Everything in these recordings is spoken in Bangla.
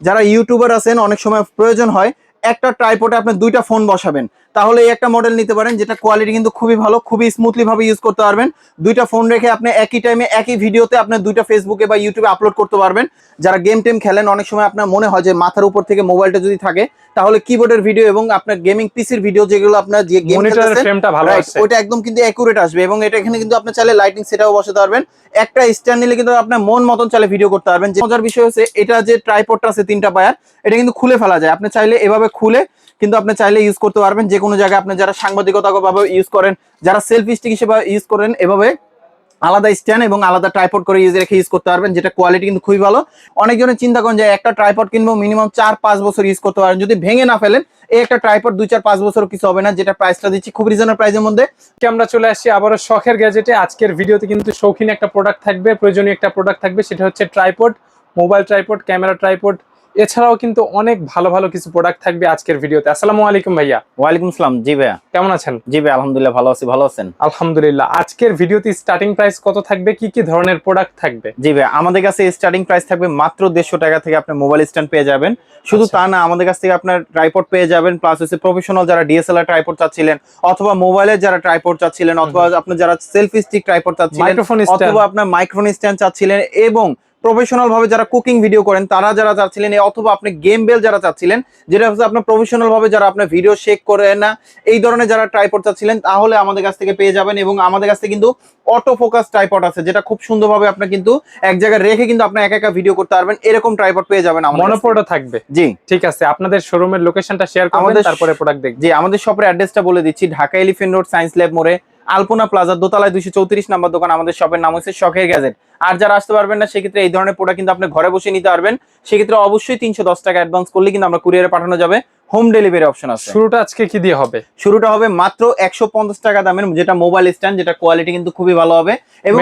যারা ইউটিউবার আছেন অনেক সময় প্রয়োজন হয় একটা ট্রাইপডে আপনি দুইটা ফোন বসাবেন, তাহলে এই একটা মডেল নিতে পারেন, যেটা কোয়ালিটি কিন্তু খুবই ভালো, খুবই স্মুথলি ভাবে ইউজ করতে পারবেন। দুইটা ফোন রেখে আপনি একই টাইমে একই ভিডিওতে আপনি দুইটা ফেসবুকে বা ইউটিউবে আপলোড করতে পারবেন। যারা গেম টেম খেলেন অনেক সময় আপনার মনে হয় যে মাথার উপর থেকে মোবাইলটা যদি থাকে তাহলে কিবোর্ডের ভিডিও এবং আপনার গেমিং পিসির ভিডিও যেগুলো আপনার যে গেম খেলতেছেন ফ্রেমটা ভালো আসছে, ওইটা একদম কিন্তু অ্যাকুরেট আসবে। এবং এটা এখানে কিন্তু আপনি চাইলে লাইটিং সেটআপও বসাতে পারবেন। একটা স্ট্যান্ড নিলে কিন্তু আপনার মন মতন চাইলে ভিডিও করতে পারবেন। যে মজার বিষয় হচ্ছে এটা যে ট্রাইপডটা আছে তিনটা পায়ার, এটা কিন্তু খুলে ফেলা যায়। আপনি চাইলে এভাবে খুলে কিন্তু আপনি চাইলে ইউজ করতে পারবেন যে কোনো জায়গায়। আপনি যারা সাংবাদিকতা ভাবে ইউজ করেন, যারা সেলফি স্টিক হিসেবে ইউজ করেন, এভাবে আলাদা স্ট্যান্ড এবং আলাদা ট্রাইপড করে রেখে ইউজ করতে পারবেন, যেটা কোয়ালিটি কিন্তু খুবই ভালো। অনেকজনের চিন্তা করেন যে একটা ট্রাইপড কিনবো মিনিমাম 4-5 বছর ইউজ করতে পারেন, যদি ভেঙে না ফেলেন এই একটা ট্রাইপড 2-4-5 বছর কিছু হবে না। যেটা প্রাইসটা দিচ্ছি খুব রিজনেবল প্রাইসের মধ্যে। আমরা চলে আসছি আবারও শখের গ্যাজেটে। আজকের ভিডিওতে কিন্তু শৌখিন একটা প্রোডাক্ট থাকবে, প্রয়োজনীয় একটা প্রোডাক্ট থাকবে, সেটা হচ্ছে tripod, mobile tripod, camera tripod, এছাড়াও কিন্তু অনেক ভালো ভালো কিছু প্রোডাক্ট থাকবে আজকের ভিডিওতে। আসসালামু আলাইকুম ভাইয়া। ওয়ালাইকুম আসসালাম। জি ভাইয়া, কেমন আছেন? জি ভাই আলহামদুলিল্লাহ ভালো আছি, ভালো আছেন? আলহামদুলিল্লাহ। আজকের ভিডিওতে স্টার্টিং প্রাইস কত থাকবে, কি কি ধরনের প্রোডাক্ট থাকবে? জি ভাই, আমাদের কাছে স্টার্টিং প্রাইস থাকবে মাত্র 150 টাকা থেকে আপনি মোবাইল স্ট্যান্ড পেয়ে যাবেন। শুধু তা না, আমাদের কাছ থেকে আপনার ট্রাইপড পেয়ে যাবেন, প্লাস হচ্ছে প্রফেশনাল যারা ডিএসএলআর ট্রাইপড চাচ্ছিলেন, অথবা মোবাইলের যারা ট্রাইপড চাচ্ছিলেন, অথবা আপনি যারা সেলফি স্টিক ট্রাইপড চাচ্ছিলেন, অথবা আপনার মাইক্রোফোন স্ট্যান্ড চাচ্ছিলেন, এবং প্রফেশনাল ভাবে যারা কুকিং ভিডিও করেন তারা যারা চাচ্ছিলেন, অথবা আপনি গেম বেল যারা চাচ্ছিলেন, যেটা হচ্ছে আপনার প্রফেশনাল ভাবে যারা আপনার ভিডিও শেক করেন না, এই ধরনের যারা ট্রাইপড চাচ্ছিলেন, তাহলে আমাদের কাছ থেকে পেয়ে যাবেন। এবং আমাদের কাছ থেকে কিন্তু অটো ফোকাস ট্রাইপড আছে, যেটা খুব সুন্দরভাবে আপনি কিন্তু এক জায়গায় রেখে কিন্তু আপনি একা একা ভিডিও করতে পারবেন, এরকম ট্রাইপড পেয়ে যাবেন। মনোপোডও থাকবে। জি ঠিক আছে, আপনাদের শোরুমের লোকেশনটা শেয়ার করবেন, তারপরে প্রোডাক্ট দেখবেন। জি, আমাদের শপের অ্যাড্রেসটা বলে দিচ্ছি। Dhaka elephant road, science lab মোড়ে, আলপনা প্লাজার দোতলায় 234 নাম্বার দোকান। আমাদের শপের নাম হচ্ছে শখের গ্যাজেট। আর যারা আসতে পারবেন না সেক্ষেত্রে এই ধরনের প্রোডাক্ট কিন্তু আপনি ঘরে বসে নিতে পারবেন। সেক্ষেত্রে অবশ্যই 310 টাকা অ্যাডভান্স করলে কিন্তু আমরা কুরিয়ারে পাঠানো যাবে, হোম ডেলিভারি অপশন আছে। শুরুটা আজকে কি দিয়ে হবে? শুরুটা হবে মাত্র 150 টাকা দামের, যেটা মোবাইল স্ট্যান্ড, যেটা কোয়ালিটি কিন্তু খুবই ভালো হবে। এবং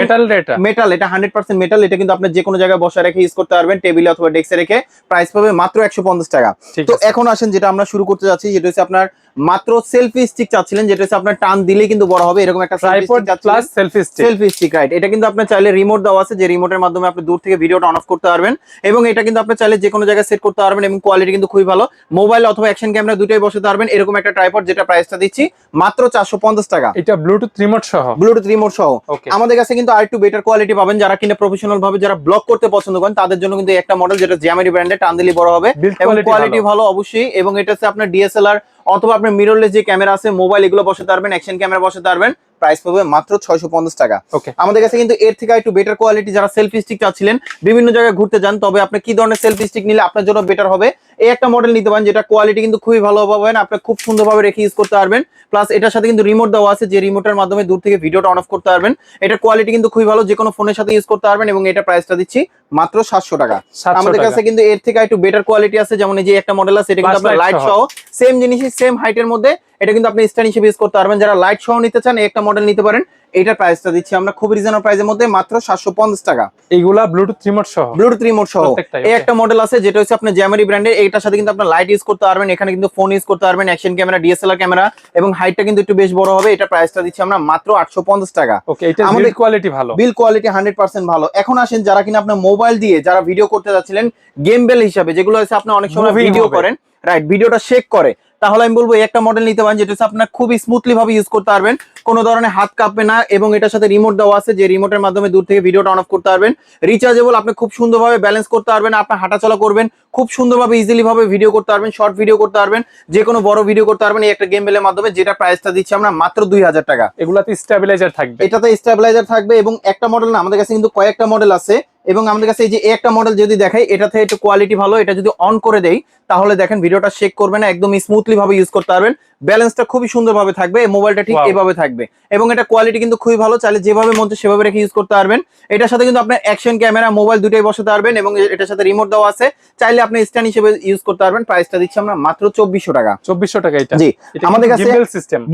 মেটাল, এটা 100% মেটাল। এটা কিন্তু আপনি যে কোনো জায়গায় বসে রেখে ইউজ করতে পারবেন, টেবিলে অথবা ডেস্কে রেখে। প্রাইস পাবে মাত্র 150 টাকা। তো এখন আসেন যেটা আমরা শুরু করতে যাচ্ছি, যেটা হচ্ছে আপনার মাত্র সেলফি স্টিক চাচ্ছিলেন, যেটা হচ্ছে আপনার টান দিলেই কিন্তু বড় হবে, এরকম একটা tripod plus selfie stick, right? এটা কিন্তু আপনি চাইলে রিমোট দেওয়া আছে, যে রিমোটের মাধ্যমে আপনি দূর থেকে ভিডিওটা অন অফ করতে পারবেন। এবং এটা কিন্তু আপনি চাইলে যে কোনো জায়গায় সেট করতে পারবেন, এবং কোয়ালিটি কিন্তু খুবই ভালো। মোবাইল অথবা অ্যাকশন ক্যামেরা দুটোই বসাতে পারবেন, এরকম একটা ট্রাইপড, যেটা প্রাইসটা দিচ্ছি মাত্র 450 টাকা। এটা ব্লুটুথ রিমোট সহ, ব্লুটুথ রিমোট সহ। আমাদের কাছে কিন্তু আরেকটু বেটার কোয়ালিটি পাবেন, যারা কিনা প্রফেশনাল ভাবে যারা ব্লগ করতে পছন্দ করেন তাদের জন্য কিন্তু একটা মডেল, যেটা জ্যামারি ব্র্যান্ডের, টান দিলে বড় হবে এবং কোয়ালিটি ভালো অবশ্যই। এবং এটা হচ্ছে আপনার ডিএসএলআর অথবা আপনার মিররলেস যে ক্যামেরা আছে, মোবাইল, এগুলো বসাতে পারবেন, অ্যাকশন ক্যামেরা বসাতে পারবেন। প্রাইস পাবে মাত্র 650 টাকা। আমাদের কাছে কিন্তু এর থেকে একটু বেটার কোয়ালিটি, যারা সেলফি স্টিক চাচ্ছিলেন, বিভিন্ন জায়গায় ঘুরতে যান, তবে আপনি কি ধরনের সেলফি স্টিক নিলে আপনার জন্য বেটার হবে, এই একটা মডেল নিতে পারেন, যেটা কোয়ালিটি কিন্তু খুবই ভালো পাবেন, আপনি খুব সুন্দরভাবে রেখে ইউজ করতে পারবেন। প্লাস এটার সাথে কিন্তু রিমোট দেওয়া আছে, যে রিমোটের মাধ্যমে দূর থেকে ভিডিওটা অন অফ করতে পারবেন। এটা কোয়ালিটি কিন্তু খুবই ভালো, যে কোনো ফোনের সাথে ইউজ করতে পারবেন। এবং এটা প্রাইসটা দিচ্ছি মাত্র 700 টাকা। আমাদের কাছে কিন্তু এর থেকে একটু বেটার কোয়ালিটি আছে, যেমন এই যে একটা মডেল আছে, এটা কিন্তু আপনার লাইট সহ, সেম জিনিসই, সেম হাইটের মধ্যে, এটা কিন্তু আপনি স্ট্যান্ড হিসেবে ইউজ করতে পারবেন। যারা লাইট সহ নিতে চান, একটা মডেল নিতে পারেন। এইটার প্রাইসটা দিচ্ছি আমরা খুব রিজনেবল প্রাইসের মধ্যে, মাত্র 750 টাকা। এইগুলা ব্লুটুথ রিমোট সহ, ব্লুটুথ রিমোট সহ। এই একটা মডেল আছে, যেটা হচ্ছে আপনার জ্যামারি ব্র্যান্ডের। এইটার সাথে কিন্তু আপনার লাইট ইউজ করতে পারবেন, এখানে কিন্তু ফোন ইউজ করতে পারবেন, অ্যাকশন ক্যামেরা, ডিএসএলআর ক্যামেরা, এবং হাইটটা কিন্তু একটু বেশ বড় হবে। এটা প্রাইসটা দিচ্ছি আমরা মাত্র 850 টাকা। ওকে, এটা বিল্ড কোয়ালিটি ভালো, বিল কোয়ালিটি 100% ভালো। এখন আসেন যারা কিনা আপনার মোবাইল দিয়ে যারা ভিডিও করতে যাচ্ছিলেন, গেম বেল হিসাবে, যেগুলো হচ্ছে আপনি অনেক সময় ভিডিও করেন, রাইট, ভিডিওটা শেক করে, তাহলে আমি বলবো একটা মডেল নিতে পারেন, যেটা হচ্ছে আপনার খুবই স্মুথলি ভাবে ইউজ করতে পারবেন, কোনো ধরনের হাত কাঁপবে না। এবং এটার সাথে রিমোট দেওয়া আছে, যে রিমোটের মাধ্যমে দূর থেকে ভিডিওটা অন অফ করতে পারবেন। রিচার্জেবল, আপনি খুব সুন্দরভাবে ব্যালেন্স করতে পারবেন, আপনার হাঁটাচলা করবেন, খুব সুন্দরভাবে ইজিলি ভাবে ভিডিও করতে পারবেন, শর্ট ভিডিও করতে পারবেন, যে কোনো বড় ভিডিও করতে পারবেন এই একটা গেম বেলের মাধ্যমে। যেটা প্রাইসটা দিচ্ছি আমরা মাত্র 2000 টাকা। এগুলাতে স্টেবিলাইজার থাকবে, এটাতে স্টেবিলাইজার থাকবে। এবং একটা মডেল না, আমাদের কাছে কিন্তু কয়েকটা মডেল আছে। এবং আমাদের কাছে এই যে একটা মডেল যদি দেখাই, এটাতে একটু কোয়ালিটি ভালো, এটা যদি অন করে দেই তাহলে দেখেন ভিডিওটা শেক করবে না, একদম স্মুথলি ভাবে ইউজ করতে পারবেন, ব্যালেন্সটা খুবই সুন্দরভাবে থাকবে, মোবাইলটা ঠিক এভাবে থাকবে। এবং এটা কোয়ালিটি কিন্তু খুবই ভালো, চাইলে যেভাবে মন চায় সেভাবে রেখে ইউজ করতে পারবেন। এটার সাথে কিন্তু আপনার অ্যাকশন ক্যামেরা, মোবাইল দুটোই বসাতে পারবেন, এবং এটার সাথে রিমোট দেওয়া আছে, চাইলে আপনি স্ট্যান্ড হিসেবে ইউজ করতে পারবেন। প্রাইসটা দিচ্ছি আমরা মাত্র 2400 টাকা। 2400 টাকা এটা? জি, আমাদের কাছে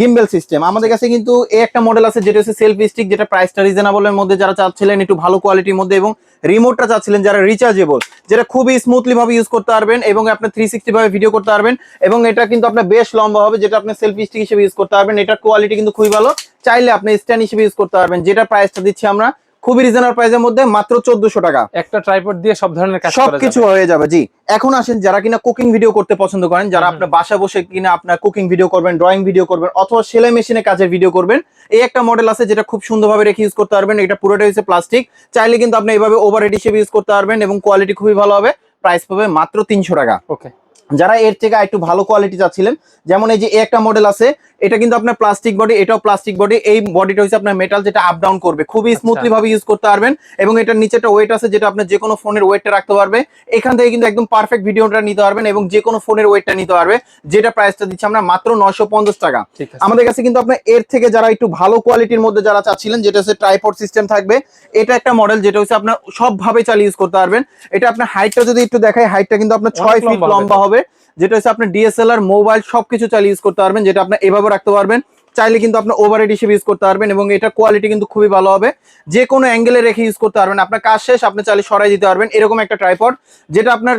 গিম্বেল সিস্টেম। আমাদের কাছে কিন্তু এই একটা মডেল আছে, যেটা হচ্ছে সেলফি স্টিক, যেটা প্রাইসটা রিজনেবলের মধ্যে, যারা চাচ্ছিলেন একটু ভালো কোয়ালিটির মধ্যে, এবং রিমোটটা চাচ্ছিলেন যারা রিচার্জেবল, যেটা খুবই স্মুথলি ভাবে ইউজ করতে পারবেন, এবং আপনি 360 ভাবে ভিডিও করতে পারবেন। এবং এটা কিন্তু আপনার বেশ লম্বা হবে, যেটা আপনি সেলফি স্টিক হিসেবে ইউজ করতে পারবেন। এটার কোয়ালিটি কিন্তু খুবই ভালো, চাইলে আপনি স্ট্যান্ড হিসেবে ইউজ করতে পারবেন। যেটা প্রাইসটা দিচ্ছি আমরা খুবই রিজনেবল প্রাইসের মধ্যে মাত্র 1400 টাকা। একটা ট্রাইপড দিয়ে সব ধরনের কাজ করা যাবে, সবকিছু হয়ে যাবে। জি, এখন আসেন যারা কিনা কুকিং ভিডিও করতে পছন্দ করেন, যারা আপনার বাসা বসে কিনা আপনার কুকিং ভিডিও করবেন, ড্রয়িং ভিডিও করবেন, অথবা সেলাই মেশিনে কাজের ভিডিও করবেন, এই একটা মডেল আছে যেটা খুব সুন্দরভাবে রেখে ইউজ করতে পারবেন। এটা পুরোটাই হচ্ছে প্লাস্টিক, চাইলে কিন্তু আপনি এইভাবে ওভারহেড হিসেবে ইউজ করতে পারবেন এবং কোয়ালিটি খুবই ভালো হবে। প্রাইস পাবে মাত্র 300 টাকা। ওকে, যারা এর থেকে একটু ভালো কোয়ালিটি চাচ্ছিলেন, যেমন এই যে একটা মডেল আছে, এটা কিন্তু আপনার প্লাস্টিক বডি, এটাও প্লাস্টিক বডি, এই বডিটা হচ্ছে আপনার মেটাল, যেটা আপ ডাউন করবে, খুবই স্মুথলি ভাবে ইউজ করতে পারবেন। এবং এটার নিচে একটা ওয়েট আছে যেটা আপনার যে কোনো ফোনের ওয়েটটা রাখতে পারবে। এখান থেকে কিন্তু একদম পারফেক্ট ভিডিওটা নিতে পারবেন এবং যে কোনো ফোনের ওয়েটটা নিতে পারবে, যেটা প্রাইসটা দিচ্ছি আমরা মাত্র 950 টাকা। আমাদের কাছে কিন্তু আপনার এর থেকে যারা একটু ভালো কোয়ালিটির মধ্যে যারা চাচ্ছিলেন, যেটা হচ্ছে ট্রাইপড সিস্টেম থাকবে, এটা একটা মডেল যেটা হচ্ছে আপনার সবভাবে চালিয়ে ইউজ করতে পারবেন। এটা আপনার হাইটটা যদি একটু দেখাই, হাইটটা কিন্তু আপনার 6 ফিট লম্বা হবে, যেটা হচ্ছে আপনার ডিএসএলআর মোবাইল সবকিছু চালিয়ে ইউজ করতে পারবেন, যেটা আপনি এভাবে রাখতে পারবেন, চাইলে কিন্তু আপনার ওভারহেড হিসেবে ইউজ করতে পারবেন। এবং এটা কোয়ালিটি কিন্তু খুবই ভালো হবে, যে কোনো অ্যাঙ্গেলে রেখে ইউজ করতে পারবেন। আপনার কাজ শেষ, আপনি চাইলে সরাই দিতে পারবেন। এরকম একটা ট্রাইপড যেটা আপনার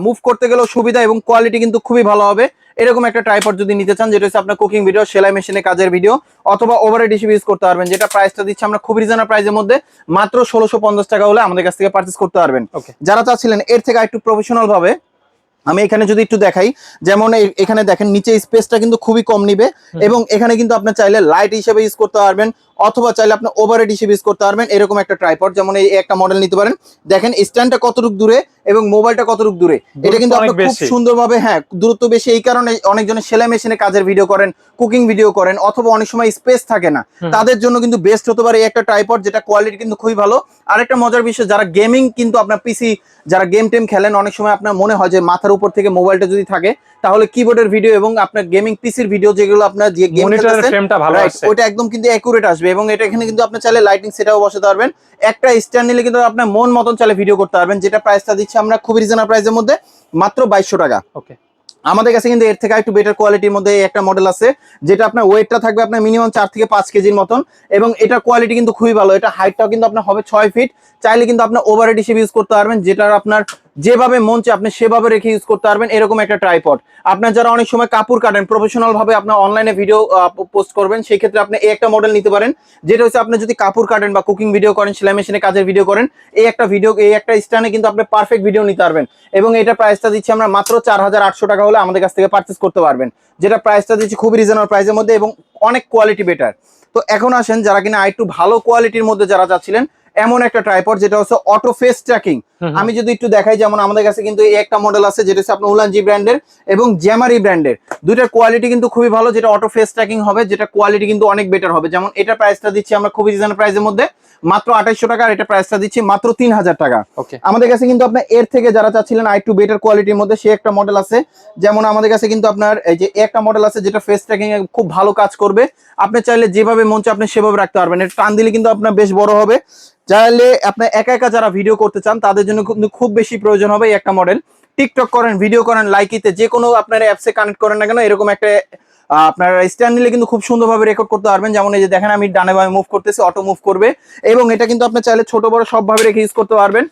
মুভ করতে গেলেও সুবিধা এবং কোয়ালিটি কিন্তু খুবই ভালো হবে। এরকম একটা ট্রাইপড যদি নিতে চান, যেটা হচ্ছে আপনার কুকিং ভিডিও, সেলাই মেশিনে কাজের ভিডিও, অথবা ওভারহেড হিসেবে ইউজ করতে পারবেন, যেটা প্রাইসটা দিচ্ছে আমরা খুব রিজনেবল প্রাইসের মধ্যে মাত্র 1650 টাকা হলে আমাদের কাছ থেকে পারচেজ করতে পারবেন। যারা চাচ্ছিলেন এর থেকে একটু প্রফেশনাল ভাবে, আমি এখানে যদি একটু দেখাই, যেমন এখানে দেখেন নিচে স্পেসটা কিন্তু খুবই কম নিবে এবং এখানে কিন্তু আপনি চাইলে লাইট হিসেবে ইউজ করতে পারবেন, অথবা চাইলে আপনি ওভারহেড হিসেবে ইউজ করতে পারবেন। এরকম একটা ট্রাইপড, যেমন এই একটা মডেল নিতে পারেন। দেখেন স্ট্যান্ডটা কতটুকু দূরে এবং মোবাইলটা কতটুকু দূরে, এটা কিন্তু আপনি খুব সুন্দরভাবে, হ্যাঁ দূরত্ব বেশি, এই কারণে অনেকজনের সেলাই মেশিনে কাজের ভিডিও করেন, কুকিং ভিডিও করেন, অথবা অনেক সময় স্পেস থাকে না, তাদের জন্য কিন্তু বেস্ট হতে পারে এই একটা ট্রাইপড, যেটা কোয়ালিটি কিন্তু খুবই ভালো। আরেকটা মজার বিষয়, যারা গেমিং কিন্তু আপনার পিসি, যারা গেম টেম খেলেন, অনেক সময় আপনার মনে হয় যে মাথার উপর থেকে মোবাইলটা যদি থাকে, তাহলে কিবোর্ডের ভিডিও এবং আপনার গেমিং পিসির ভিডিও, যেগুলো আপনার যে গেম খেলতেছেন, ওটা একদম কিন্তু অ্যাকুরেট আসবে। এবং এটা এখানে কিন্তু আপনি চাইলে লাইটিং সেটআপও বসাতে পারবেন। একটা স্ট্যান্ড নিলে কিন্তু আপনার মন মতন চাইলে ভিডিও করতে পারবেন, যেটা প্রাইসটা দিচ্ছি আমরা খুব রিজনেবল প্রাইসের মধ্যে মাত্র 2200 টাকা। ওকে, আমাদের কাছে কিন্তু এর থেকে একটু বেটার কোয়ালিটির মধ্যে একটা মডেল আছে, যেটা আপনার ওয়েটটা থাকবে আপনার মিনিমাম 4 থেকে 5 কেজির মতন, এবং এটা কোয়ালিটি কিন্তু খুবই ভালো। এটা হাইটটাও কিন্তু আপনার হবে 6 ফিট, চাইলে কিন্তু আপনার ওভারহেড হিসেবে ইউজ করতে পারবেন, যেটা আপনার যেভাবে মন চায় আপনি সেভাবে রেখে ইউজ করতে পারবেন। এরকম একটা ট্রাইপড, আপনার যারা অনেক সময় কাপড় কাটেন, প্রফেশনাল ভাবে আপনার অনলাইনে ভিডিও পোস্ট করবেন, সেই ক্ষেত্রে আপনি এই একটা মডেল নিতে পারেন, যেটা হচ্ছে আপনি যদি কাপড় কাটেন বা কুকিং ভিডিও করেন, সেলাই মেশিনে কাজের ভিডিও করেন, এই একটা স্ট্যান্ডে কিন্তু আপনি পারফেক্ট ভিডিও নিতে পারবেন। এবং এটা প্রাইসটা দিচ্ছি আমরা মাত্র 4800 টাকা হলে আমাদের কাছ থেকে পারচেজ করতে পারবেন, যেটা প্রাইসটা দিচ্ছি খুবই রিজনেবল প্রাইসের মধ্যে এবং অনেক কোয়ালিটি বেটার। তো এখন আসেন যারা কিনা একটু ভালো কোয়ালিটির মধ্যে যারা চাচ্ছিলেন, এমন একটা ট্রাইপড যেটা হচ্ছে অটো ফেস ট্র্যাকিং। আমি যদি একটু দেখাই, যেমন আমাদের কাছে কিন্তু এই একটা মডেল আছে যেটা হচ্ছে আপনার উলানজি ব্র্যান্ডের এবং জ্যামারি ব্র্যান্ডের, দুইটার কোয়ালিটি কিন্তু খুবই ভালো, যেটা অটো ফেস ট্র্যাকিং হবে, যেটা কোয়ালিটি কিন্তু অনেক বেটার হবে। যেমন এটা প্রাইসটা দিচ্ছি আমরা খুবই রিজনেবল প্রাইসের মধ্যে মাত্র 2800 টাকা, আর এটা প্রাইসটা দিচ্ছি মাত্র 3000 টাকা। আমাদের কাছে কিন্তু আপনার এর থেকে যারা চাচ্ছিলেন একটু বেটার কোয়ালিটির মধ্যে, সে একটা মডেল আছে। যেমন আমাদের কাছে কিন্তু আপনার এই যে একটা মডেল আছে যেটা ফেস ট্র্যাকিং এ খুব ভালো কাজ করবে, আপনি চাইলে যেভাবে মন চায় আপনি সেভাবে রাখতে পারবেন। এটা টান দিলে কিন্তু আপনার বেশ বড় হবে, চাইলে আপনি একা একা যারা ভিডিও করতে চান তাদের জন্য কিন্তু খুব বেশি প্রয়োজন হবে এই একটা মডেল। টিকটক করেন, ভিডিও করেন, লাইকিতে যে কোনো আপনার অ্যাপসে কানেক্ট করেন না কেন, এরকম একটা আপনার স্ট্যান্ড নিলে কিন্তু খুব সুন্দরভাবে রেকর্ড করতে পারবেন। যেমন এই যে দেখেন আমি ডানে বামে মুভ করতেছি, অটো মুভ করবে, এবং এটা কিন্তু আপনি চাইলে ছোট বড় সবভাবে রেখে ইউজ করতে পারবেন।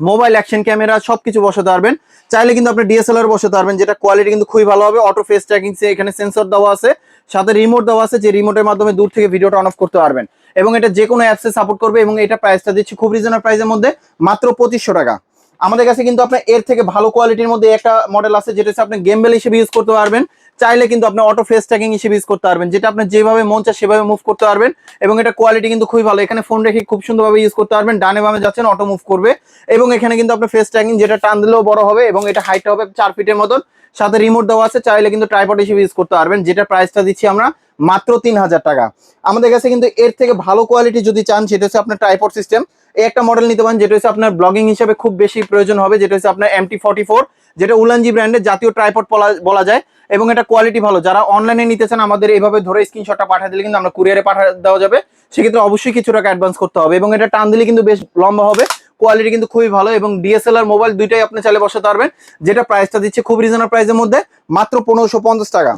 মোবাইল অ্যাকশন ক্যামেরা সবকিছু বসাতে পারবেন, চাইলে কিন্তু আপনি ডিএসএলআর বসাতে পারবেন, যেটা কোয়ালিটি কিন্তু খুবই ভালো হবে। অটো ফেস ট্র্যাকিং, এখানে সেন্সর দেওয়া আছে, সাথে রিমোট দেওয়া আছে, যে রিমোটের মাধ্যমে দূর থেকে ভিডিওটা অন অফ করতে পারবেন, এবং এটা যে কোনো অ্যাপসে সাপোর্ট করবে। এবং এটা প্রাইসটা দিচ্ছি খুব রিজনেবল প্রাইসের মধ্যে মাত্র 2500 টাকা। আমাদের কাছে কিন্তু আপনার এর থেকে ভালো কোয়ালিটির মধ্যে একটা মডেল আছে, যেটা হচ্ছে আপনি গেম বেল হিসেবে ইউজ করতে পারবেন, চাইলে কিন্তু আপনি অটো ফেস ট্র্যাকিং হিসেবে ইউজ করতে পারবেন, যেটা আপনি যেভাবে মন চায় সেভাবে মুভ করতে পারবেন। এবং এটা কোয়ালিটি কিন্তু খুবই ভালো, এখানে ফোন রেখে খুব সুন্দরভাবে ইউজ করতে পারবেন, ডানে বামে যাচ্ছেন অটো মুভ করবে। এবং এখানে কিন্তু আপনার ফেস ট্র্যাকিং, যেটা টান দিলেও বড় হবে, এবং এটা হাইট হবে 4 ফিটের মতন, সাথে রিমোট দেওয়া আছে, চাইলে কিন্তু ট্রাইপড হিসেবে ইউজ করতে পারবেন, যেটা প্রাইসটা দিচ্ছি আমরা মাত্র 3000 টাকা। আমাদের কাছে কিন্তু এর থেকে ভালো কোয়ালিটি যদি চান, সেটা হচ্ছে আপনার ট্রাইপড সিস্টেম, এই একটা মডেল নিতে পারেন, যেটা হচ্ছে আপনার ব্লগিং হিসেবে খুব বেশি প্রয়োজন হবে, যেটা হচ্ছে আপনার MT44, যেটা উলানজি ব্র্যান্ডের জাতীয় ট্রাইপড বলা যায়। এবং এটা কোয়ালিটি ভালো, যারা অনলাইনে নিতে চান আমাদের এইভাবে ধরে স্ক্রিনশটটা পাঠিয়ে দিলে কিন্তু আমরা কুরিয়ারে পাঠিয়ে দেওয়া যাবে, সেক্ষেত্রে অবশ্যই কিছু টাকা অ্যাডভান্স করতে হবে। এবং এটা টান দিলে কিন্তু বেশ লম্বা হবে, কোয়ালিটি কিন্তু খুবই ভালো, এবং ডিএসএলআর মোবাইল দুইটাই আপনি চাইলে বসাতে পারবেন, যেটা প্রাইসটা দিচ্ছে খুব রিজনেবল প্রাইসের মধ্যে মাত্র 1550 টাকা।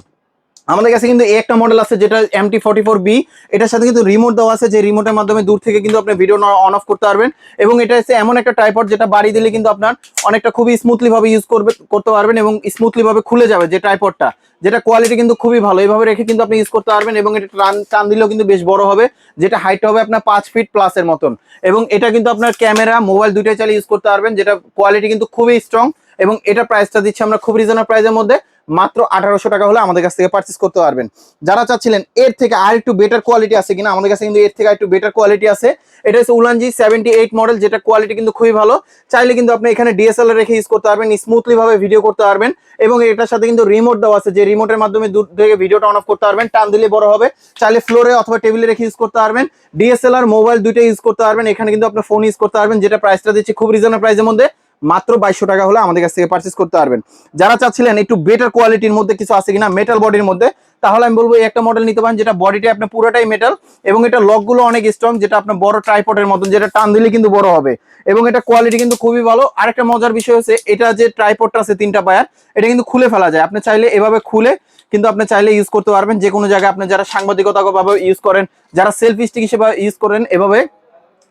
আমাদের কাছে কিন্তু একটা মডেল আছে যেটা MT44B, এটার সাথে কিন্তু রিমোট দেওয়া আছে, যে রিমোটের মাধ্যমে দূর থেকে কিন্তু আপনি ভিডিও অন অফ করতে পারবেন। এবং এটা হচ্ছে এমন একটা ট্রাইপড যেটা বাড়ি দিলে কিন্তু আপনার অনেকটা খুবই স্মুথলি ভাবে ইউজ করতে পারবেন এবং স্মুথলি ভাবে খুলে যাবে যে ট্রাইপডটা, যেটা কোয়ালিটি কিন্তু খুবই ভালো। এইভাবে রেখে কিন্তু আপনি ইউজ করতে পারবেন এবং এটা টান দিলেও কিন্তু বেশ বড় হবে, যেটা হাইট হবে আপনার 5 ফিট প্লাস এর মতন। এবং এটা কিন্তু আপনার ক্যামেরা মোবাইল দুইটাই চালিয়ে ইউজ করতে পারবেন, যেটা কোয়ালিটি কিন্তু খুবই স্ট্রং। এবং এটা প্রাইসটা দিচ্ছি আমরা খুব রিজনেবল প্রাইসের মধ্যে, মাত্র 1800 টাকা হলে আমাদের কাছ থেকে পারচেস করতে পারবেন। যারা চাচ্ছিলেন এর থেকে আর একটু বেটার কোয়ালিটি আছে কিনা, আমাদের কাছে কিন্তু এর থেকে একটু বেটার কোয়ালিটি আছে। এটা হচ্ছে উলানজি 78 মডেল, যেটা কোয়ালিটি কিন্তু খুবই ভালো। চাইলে কিন্তু আপনি এখানে ডিএসএলআর রেখে ইউজ করতে পারবেন, স্মুথলি ভাবে ভিডিও করতে পারবেন। এবং এটার সাথে কিন্তু রিমোট দেওয়া আছে, যে রিমোটের মাধ্যমে দূর থেকে ভিডিওটা অন অফ করতে পারবেন, টান দিলে বড় হবে। চাইলে ফ্লোরে অথবা টেবিলে রেখে ইউজ করতে পারবেন। ডিএসএলআর মোবাইল দুইটা ইউজ করতে পারবেন। এখানে কিন্তু আপনি ফোন ইউজ করতে পারবেন, যেটা প্রাইসটা দিচ্ছি খুব রিজনেবল প্রাইসের মধ্যে, মাত্র 2200 টাকা হলে আমাদের কাছ থেকে পারচেস করতে পারবেন। যারা চাচ্ছিলেন একটু বেটার কোয়ালিটির মধ্যে কিছু আছে কিনা মেটাল বডির মধ্যে, তাহলে আমি বলবো এই একটা মডেল নিতে পারেন, যেটা বডিটা আপনার পুরোটাই মেটাল এবং এটা লকগুলো অনেক স্ট্রং, যেটা আপনার বড় ট্রাইপডের মতন, যেটা টান দিলে কিন্তু বড় হবে। এবং এটা কোয়ালিটি কিন্তু খুবই ভালো। আরেকটা মজার বিষয় হচ্ছে এটা যে ট্রাইপডটা আছে 3টা পায়ার, এটা কিন্তু খুলে ফেলা যায়। আপনি চাইলে এভাবে খুলে কিন্তু আপনি চাইলে ইউজ করতে পারবেন যে কোনো জায়গায়। আপনি যারা সাংবাদিকতা ভাবে ইউজ করেন, যারা সেলফি স্টিক হিসেবে ইউজ করেন, এভাবে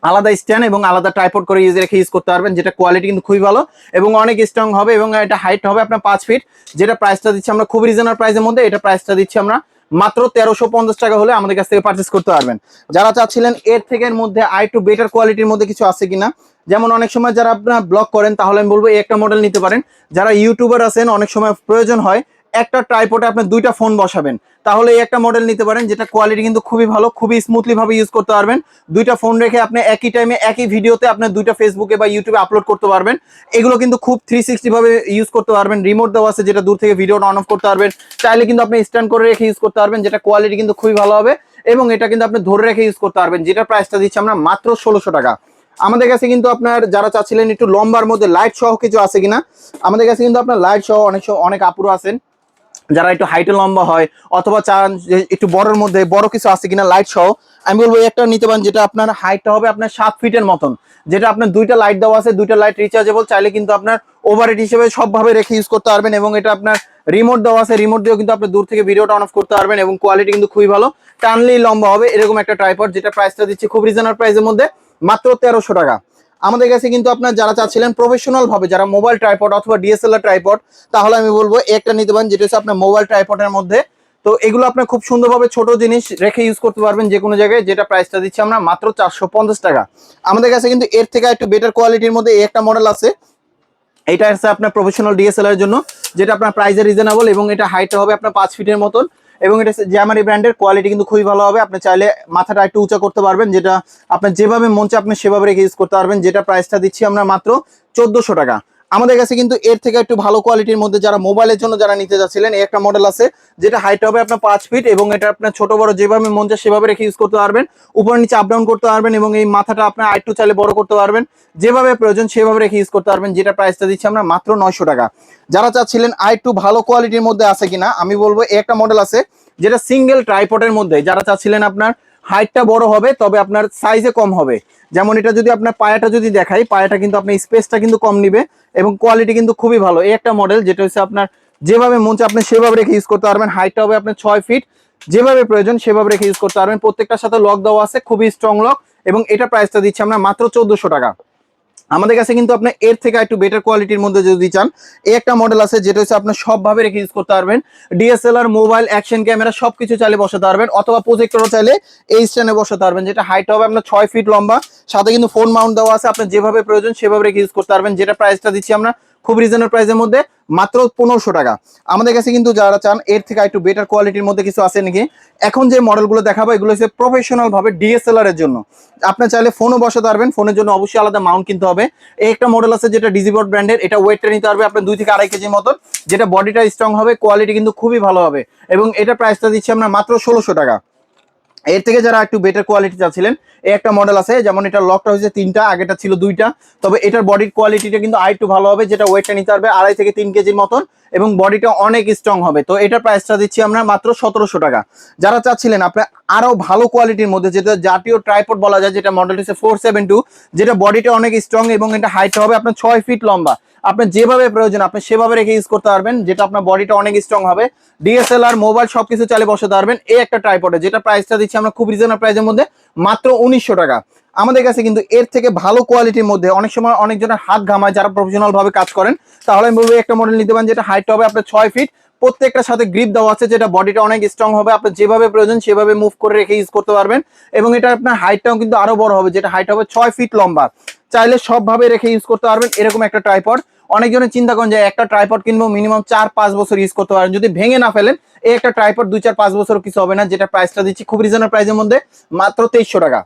আলাদা স্ট্যান্ড এবং আলাদা ট্রাইপড করে রেখে ইউজ করতে পারবেন, যেটা কোয়ালিটি কিন্তু খুবই ভালো এবং অনেক স্ট্রং হবে। এবং এটা হাইট হবে আপনার 5 ফিট, যেটা প্রাইসটা দিচ্ছি আমরা খুব রিজনেবল প্রাইসের মধ্যে। এটা প্রাইসটা দিচ্ছি আমরা মাত্র 1350 টাকা হলে আমাদের কাছ থেকে পারচেস করতে পারবেন। যারা চাচ্ছিলেন এর থেকে এর মধ্যে আর একটু বেটার কোয়ালিটির মধ্যে কিছু আছে কিনা, যেমন অনেক সময় যারা আপনারা ব্লগ করেন, তাহলে আমি বলবো এই একটা মডেল নিতে পারেন। যারা ইউটিউবার আছেন, অনেক সময় প্রয়োজন হয় একটা ট্রাইপডে আপনি দুইটা ফোন বসাবেন, তাহলে এই একটা মডেল নিতে পারেন, যেটা কোয়ালিটি কিন্তু খুবই ভালো, খুবই স্মুথলি ভাবে ইউজ করতে পারবেন। দুইটা ফোন রেখে আপনি একই টাইমে একই ভিডিওতে আপনি দুইটা ফেসবুকে বা ইউটিউবে আপলোড করতে পারবেন। এগুলো কিন্তু খুব 360 ভাবে ইউজ করতে পারবেন। রিমোট দেওয়া আছে, যেটা দূর থেকে ভিডিওটা অন অফ করতে পারবেন। চাইলে কিন্তু আপনি স্ট্যান্ড করে রেখে ইউজ করতে পারবেন, যেটা কোয়ালিটি কিন্তু খুবই ভালো হবে। এবং এটা কিন্তু আপনি ধরে রেখে ইউজ করতে পারবেন, যেটা প্রাইসটা দিচ্ছি আমরা মাত্র 1600 টাকা। আমাদের কাছে কিন্তু আপনার যারা চাচ্ছিলেন একটু লম্বার মধ্যে লাইট সহ কিছু আছে কিনা, আমাদের কাছে কিন্তু আপনার লাইট সহ অনেক আপুরো আছেন যারা একটু হাইটে লম্বা হয়, অথবা চান যে একটু বড়ের মধ্যে বড় কিছু আছে কিনা লাইট সহ, আমি বলবো একটা নিতে পারেন, যেটা আপনার হাইটটা হবে আপনার 7 ফিটের মতন, যেটা আপনার দুইটা লাইট দেওয়া আছে, দুইটা লাইট রিচার্জেবল। চাইলে কিন্তু আপনার ওভারহেড হিসেবে সবভাবে রেখে ইউজ করতে পারবেন। এবং এটা আপনার রিমোট দেওয়া আছে, রিমোট দিয়েও কিন্তু আপনি দূর থেকে ভিডিওটা অন অফ করতে পারবেন এবং কোয়ালিটি কিন্তু খুবই ভালো, টানলেই লম্বা হবে এরকম একটা ট্রাইপড, যেটা প্রাইসটা দিচ্ছি খুব রিজনেবল প্রাইসের মধ্যে, মাত্র 1300 টাকা। আমাদের কাছে কিন্তু আপনার যারা চাচ্ছিলেন প্রফেশনাল ভাবে, যারা মোবাইল ট্রাইপড অথবা ডিএসএলআর ট্রাইপড, তাহলে আমি বলবো একটা নিতে পারেন, যেটা হচ্ছে আপনার মোবাইল ট্রাইপডের মধ্যে। তো এগুলো আপনার খুব সুন্দরভাবে ছোট জিনিস রেখে ইউজ করতে পারবেন যে কোনো জায়গায়, যেটা প্রাইসটা দিচ্ছি আমরা মাত্র 450 টাকা। আমাদের কাছে কিন্তু এর থেকে একটু বেটার কোয়ালিটির মধ্যে একটা মডেল আছে, এটা হচ্ছে আপনার প্রফেশনাল ডিএসএলআর এর জন্য, যেটা আপনার প্রাইসে রিজনেবল এবং এটা হাইটটা হবে আপনার 5 ফিটের মতন। এবং এটা জ্যামারি ব্র্যান্ডের, কোয়ালিটি কিন্তু খুবই ভালো হবে। আপনি চাইলে মাথাটা একটু উঁচা করতে পারবেন, যেটা আপনার যেভাবে মন চায় আপনি সেভাবে রেখে ইউজ করতে পারবেন, যেটা প্রাইসটা দিচ্ছি আমরা মাত্র 1400 টাকা। আমাদের কাছে কিন্তু এর থেকে একটু ভালো কোয়ালিটির মধ্যে যারা মোবাইলের জন্য যারা নিতে যাচ্ছিলেন, এই একটা মডেল আছে, যেটা হাইট হবে আপনার 5 ফিট এবং এটা আপনার ছোট বড় যেভাবে মন চায় সেভাবে রেখে ইউজ করতে পারবেন। উপর নিচে আপ ডাউন করতে পারবেন এবং এই মাথাটা আপনার আরেকটু চাইলে বড় করতে পারবেন, যেভাবে প্রয়োজন সেভাবে রেখে ইউজ করতে পারবেন, যেটা প্রাইসটা দিচ্ছি আমরা মাত্র 900 টাকা। যারা চাচ্ছিলেন আরেকটু ভালো কোয়ালিটির মধ্যে আছে কিনা, আমি বলবো এই একটা মডেল আছে, যেটা সিঙ্গেল ট্রাইপডের মধ্যে, যারা চাচ্ছিলেন আপনার হাইটটা বড় হবে তবে আপনার সাইজে কম হবে। যেমন এটা যদি আপনার পায়াটা যদি দেখাই, পায়াটা কিন্তু আপনার স্পেসটা কিন্তু কম নিবে এবং কোয়ালিটি কিন্তু খুবই ভালো। এই একটা মডেল, যেটা হচ্ছে আপনার যেভাবে মন চায় আপনি সেভাবে রেখে ইউজ করতে পারবেন। হাইটটা হবে আপনার 6 ফিট, যেভাবে প্রয়োজন সেভাবে রেখে ইউজ করতে পারবেন। প্রত্যেকটার সাথে লক দেওয়া আছে, খুবই স্ট্রং লক। এবং এটা প্রাইসটা দিচ্ছি আমরা মাত্র 1400 টাকা। আমাদের কাছে কিন্তু আপনি এর থেকে একটু বেটার কোয়ালিটির মধ্যে যদি চান, এই একটা মডেল আছে, যেটা হচ্ছে আপনার সবভাবে রেখে ইউজ করতে পারবেন। ডিএসএলআর মোবাইল অ্যাকশন ক্যামেরা সবকিছু চাইলে বসাতে পারবেন, অথবা প্রজেক্টরও চাইলে এই স্ট্যান্ডে বসাতে পারবেন, যেটা হাইট হবে আপনার 6 ফিট লম্বা, সাথে কিন্তু ফোন মাউন্ট দেওয়া আছে। আপনি যেভাবে প্রয়োজন সেভাবে রেখে ইউজ করতে পারবেন, যেটা প্রাইসটা দিচ্ছি আমরা খুব রিজনেবল প্রাইসের মধ্যে, মাত্র 1500 টাকা। আমাদের কাছে কিন্তু যারা চান এর থেকে একটু বেটার কোয়ালিটির মধ্যে কিছু আছে নাকি, এখন যে মডেলগুলো দেখাবো এগুলো হচ্ছে প্রফেশনাল ভাবে ডিএসএলআর এর জন্য। আপনি চাইলে ফোনও বসাতে পারবেন, ফোনের জন্য অবশ্যই আলাদা মাউন্ট কিনতে হবে। এই একটা মডেল আছে, যেটা ডিজিবট ব্র্যান্ডের, এটা ওয়েটটা নিতে পারবে আপনার 2 থেকে 2.5 কেজির মতন, যেটা বডিটা স্ট্রং হবে, কোয়ালিটি কিন্তু খুবই ভালো হবে। এবং এটা প্রাইসটা দিচ্ছি আমরা মাত্র 1600 টাকা। এর থেকে যারা একটু বেটার কোয়ালিটি চাচ্ছিলেন, এই একটা মডেল আছে, যেমন এটা লকটা হয়েছে 3টা, আগেটা ছিল 2টা, তবে এটার বডির কোয়ালিটিটা কিন্তু আরেকটু ভালো হবে, যেটা ওয়েটটা নিতে পারবে 2.5 থেকে 3 কেজির মতন। এবং বডিটা অনেক স্ট্রং হবে। তো এটার প্রাইসটা দিচ্ছি আমরা মাত্র 1700 টাকা। যারা চাচ্ছিলেন আপনার আরো ভালো কোয়ালিটির মধ্যে, যেটা জাতীয় ট্রাইপড বলা যায়, যেটা মডেল হচ্ছে 472, যেটা বডিটা অনেক স্ট্রং এবং এটা হাইট হবে আপনার 6 ফিট লম্বা, আপনার যেভাবে প্রয়োজন আপনি সেভাবে রেখে ইউজ করতে পারবেন, যেটা আপনার বডিটা অনেক স্ট্রং হবে। ডিএসএলআর মোবাইল সবকিছু চালে বসাতে পারবেন এই একটা ট্রাইপডে, যেটা প্রাইসটা দিচ্ছি আমরা খুব রিজনেবল প্রাইসের মধ্যে মাত্র 1900 টাকা। আমাদের কাছে কিন্তু এর থেকে ভালো কোয়ালিটির মধ্যে অনেক সময় অনেকজনের হাত ঘামায় যারা প্রফেশনাল ভাবে কাজ করেন, তাহলে আমি বলবো একটা মডেল নিতে পারেন, যেটা হাইট হবে আপনার 6 ফিট, প্রত্যেকটার সাথে গ্রিপ দেওয়া আছে, যেটা বডিটা অনেক স্ট্রং হবে, আপনার যেভাবে প্রয়োজন সেভাবে মুভ করে রেখে ইউজ করতে পারবেন। এবং এটা আপনার হাইটটাও কিন্তু আরো বড় হবে, যেটা হাইট হবে 6 ফিট লম্বা, চাইলে সবভাবে রেখে ইউজ করতে পারবেন এরকম একটা ট্রাইপড। অনেকজনের চিন্তা করেন যে একটা ট্রাইপড কিনবো মিনিমাম 4-5 বছর ইউজ করতে পারেন, যদি ভেঙে না ফেলেন এই একটা ট্রাইপড 2-4-5 বছর কিছু হবে না, যেটা প্রাইসটা দিচ্ছি খুব রিজনেবল প্রাইসের মধ্যে মাত্র 2300 টাকা।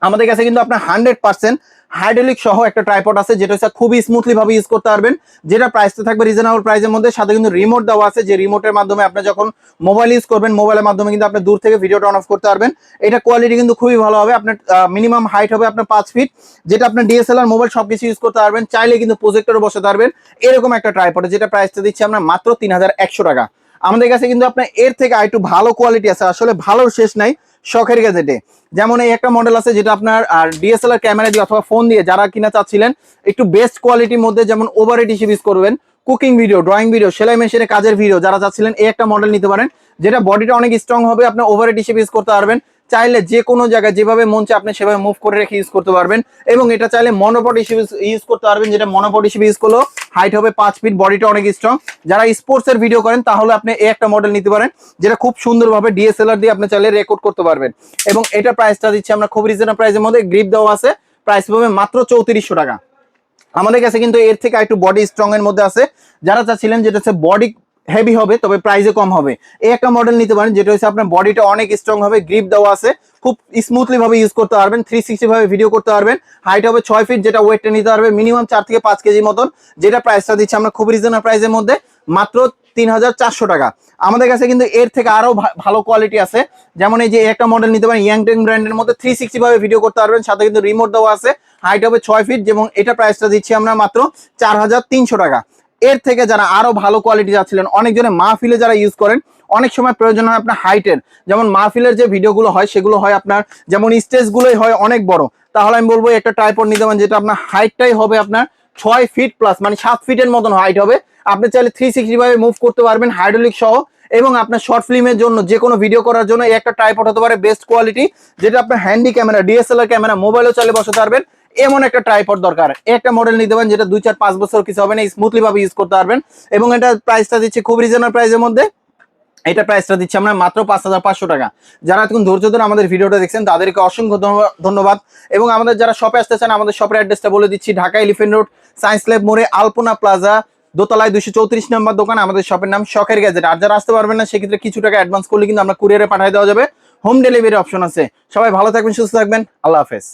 আমাদের কাছে কিন্তু আপনার 100% হাইড্রোলিক সহ একটা ট্রাইপড আছে, যেটা হচ্ছে খুবই স্মুথলি ভাবে ইউজ করতে পারবেন, যেটা প্রাইসটা থাকবে রিজনেবল প্রাইসের মধ্যে। সাথে কিন্তু রিমোট দেওয়া আছে, যে রিমোটের মাধ্যমে আপনি যখন মোবাইল ইউজ করবেন মোবাইলের মাধ্যমে কিন্তু আপনি দূর থেকে ভিডিওটা অন অফ করতে পারবেন। এটা কোয়ালিটি কিন্তু খুবই ভালো হবে। আপনার মিনিমাম হাইট হবে আপনার 5 ফিট, যেটা আপনার ডিএসএলআর মোবাইল সবকিছু ইউজ করতে পারবেন, চাইলে কিন্তু প্রজেক্টরও বসাতে পারবেন এরকম একটা ট্রাইপড, যেটা প্রাইসটা দিচ্ছি আমরা মাত্র 3100 টাকা। আমাদের কাছে কিন্তু আপনার এর থেকে আরেকটু ভালো কোয়ালিটি আছে, আসলে ভালোর শেষ নাই শখের গ্যাজেটে। যেমন এই একটা মডেল আছে, যেটা আপনার ডিএসএলআর ক্যামেরা দিয়ে অথবা ফোন দিয়ে যারা কিনা চাচ্ছিলেন একটু বেস্ট কোয়ালিটির মধ্যে, যেমন ওভারহেড হিসেবে ইউজ করবেন, কুকিং ভিডিও, ড্রয়িং ভিডিও, সেলাই মেশিনে কাজের ভিডিও যারা চাচ্ছিলেন এই একটা মডেল নিতে পারেন, যেটা বডিটা অনেক স্ট্রং হবে, আপনি ওভারহেড হিসেবে ইউজ করতে পারবেন, চাইলে যে কোনো জায়গায় যেভাবে মন চায় আপনি সেভাবে মুভ করে রেখে ইউজ করতে পারবেন। এবং এটা চাইলে মনোপড হিসেবে ইউজ করতে পারবেন, যেটা মনোপড হিসেবে ইউজ করলেও হাইট হবে 5 ফিট, বডিটা অনেক স্ট্রং। যারা স্পোর্টস এর ভিডিও করেন তাহলে আপনি এই একটা মডেল নিতে পারেন, যেটা খুব সুন্দরভাবে ডিএসএলআর দিয়ে আপনি চাইলে রেকর্ড করতে পারবেন। এবং এটা প্রাইসটা দিচ্ছি আমরা খুব রিজনেবল প্রাইসের মধ্যে, গ্রিপ দেওয়া আছে, প্রাইস পাবে মাত্র 3400 টাকা। আমাদের কাছে কিন্তু এর থেকে একটু বডি স্ট্রং এর মধ্যে আছে, যারা চাচ্ছিলেন যেটা হচ্ছে বডি হেভি হবে তবে প্রাইসে কম হবে, এই একটা মডেল নিতে পারেন, যেটা হচ্ছে আপনার বডিটা অনেক স্ট্রং হবে, গ্রিপ দেওয়া আছে, খুব স্মুথলি ভাবে ইউজ করতে পারবেন, 360 ভাবে ভিডিও করতে পারবেন, হাইট হবে 6 ফিট, যেটা ওয়েটটা নিতে পারবে মিনিমাম 4 থেকে 5 কেজি মতন, যেটা প্রাইসটা দিচ্ছি আমরা খুব রিজনেবল প্রাইসের মধ্যে মাত্র 3400 টাকা। আমাদের কাছে কিন্তু এর থেকে আরো ভালো কোয়ালিটি আছে, যেমন এই যে একটা মডেল নিতে পারেন ইয়াংটেং ব্র্যান্ডের মধ্যে, 360 ভাবে ভিডিও করতে পারবেন, সাথে কিন্তু রিমোট দেওয়া আছে, হাইট হবে 6 ফিট, এবং এটা প্রাইসটা দিচ্ছি আমরা মাত্র 4300 টাকা। এর থেকে যারা আরো ভালো কোয়ালিটি যাচ্ছিলেন, অনেকজনে মাহফিলে যারা ইউজ করেন অনেক সময় প্রয়োজন হয় আপনার হাইটের, যেমন মাহফিলের যে ভিডিওগুলো হয় সেগুলো হয় আপনার যেমন স্টেজগুলোই হয় অনেক বড়, তাহলে আমি বলবো একটা ট্রাইপড নিতে পারেন, যেটা আপনার হাইটটাই হবে আপনার 6 ফিট প্লাস, মানে 7 ফিটের মতন হাইট হবে, আপনি চাইলে 360 ভাবে মুভ করতে পারবেন হাইড্রোলিক সহ। এবং আপনার শর্ট ফিল্মের জন্য যে কোনো ভিডিও করার জন্য এই একটা ট্রাইপড হতে পারে বেস্ট কোয়ালিটি, যেটা আপনার হ্যান্ডি ক্যামেরা, ডিএসএলআর ক্যামেরা, মোবাইলও চালিয়ে বসাতে পারবেন, এমন একটা ট্রাইপড দরকার। একটা মডেল নিতে পারেন, যেটা 2-4-5 বছর কিছু হবে না, স্মুথলি ভাবে ইউজ করতে পারবেন। এবং এটা প্রাইসটা দিচ্ছে খুব রিজনেবল প্রাইসের মধ্যে, এটা প্রাইসটা দিচ্ছি আমরা মাত্র 5500 টাকা। যারা এখন ধৈর্য ধরে আমাদের ভিডিওটা দেখছেন তাদেরকে অসংখ্য ধন্যবাদ। এবং আমাদের যারা শপে আসতে চান, আমাদের শপের অ্যাড্রেসটা বলে দিচ্ছি, Dhaka elephant road, science lab মোড়ে, আলপনা প্লাজা, দোতলায় 234 নম্বর দোকান। আমাদের শপের নাম শখের গ্যাজেট। আর যারা আসতে পারবেন না সেক্ষেত্রে কিছু টাকা অ্যাডভান্স করলে কিন্তু আমরা কুরিয়ারে পাঠিয়ে দেওয়া যাবে, হোম ডেলিভারি অপশন আছে। সবাই ভালো থাকবেন, সুস্থ থাকবেন, আল্লাহ হাফেজ।